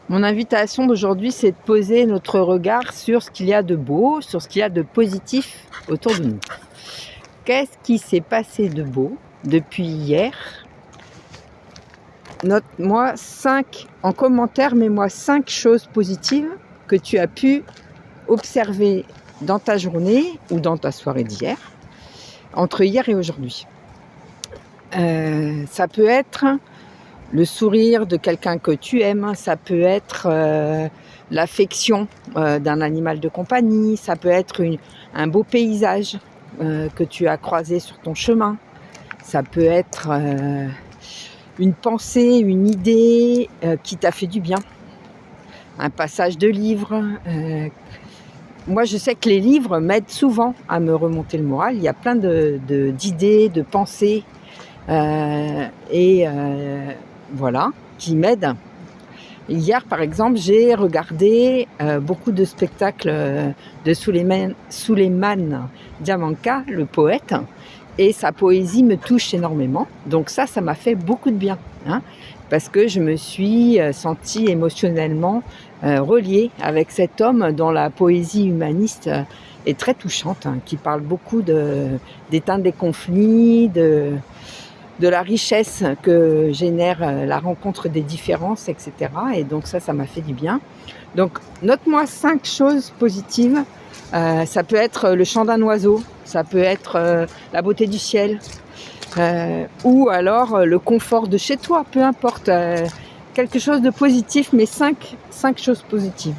Mon invitation d'aujourd'hui, c'est de poser notre regard sur ce qu'il y a de beau, sur ce qu'il y a de positif autour de nous. Qu'est-ce qui s'est passé de beau depuis hier? Note-moi 5 en commentaire, mets-moi 5 choses positives que tu as pu observer dans ta journée ou dans ta soirée d'hier, entre hier et aujourd'hui. Ça peut être le sourire de quelqu'un que tu aimes, ça peut être l'affection d'un animal de compagnie, ça peut être un beau paysage que tu as croisé sur ton chemin, ça peut être une pensée, une idée qui t'a fait du bien, un passage de livre. Moi, je sais que les livres m'aident souvent à me remonter le moral. Il y a plein d'idées, de pensées voilà, qui m'aident. Hier, par exemple, j'ai regardé beaucoup de spectacles de Souleymane Diamanka, le poète, et sa poésie me touche énormément. Donc ça m'a fait beaucoup de bien, parce que je me suis sentie émotionnellement reliée avec cet homme dont la poésie humaniste est très touchante, qui parle beaucoup d'éteindre des conflits, de la richesse que génère la rencontre des différences, etc. Et donc ça m'a fait du bien. Donc note-moi 5 choses positives. Ça peut être le chant d'un oiseau, ça peut être la beauté du ciel, ou alors le confort de chez toi, peu importe. Quelque chose de positif, mais 5 choses positives.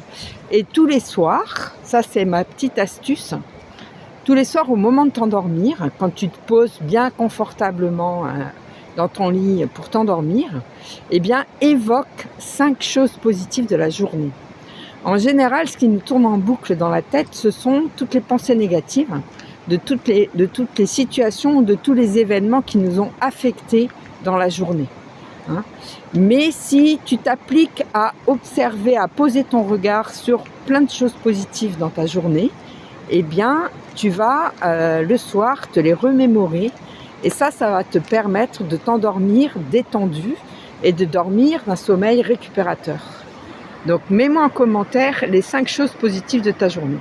Et tous les soirs, ça c'est ma petite astuce, tous les soirs, au moment de t'endormir, quand tu te poses bien confortablement dans ton lit pour t'endormir, eh bien, évoque 5 choses positives de la journée. En général, ce qui nous tourne en boucle dans la tête, ce sont toutes les pensées négatives de toutes les situations, de tous les événements qui nous ont affectés dans la journée. Mais si tu t'appliques à observer, à poser ton regard sur plein de choses positives dans ta journée, eh bien, tu vas le soir te les remémorer et ça va te permettre de t'endormir détendu et de dormir d'un sommeil récupérateur. Donc, mets-moi en commentaire les 5 choses positives de ta journée.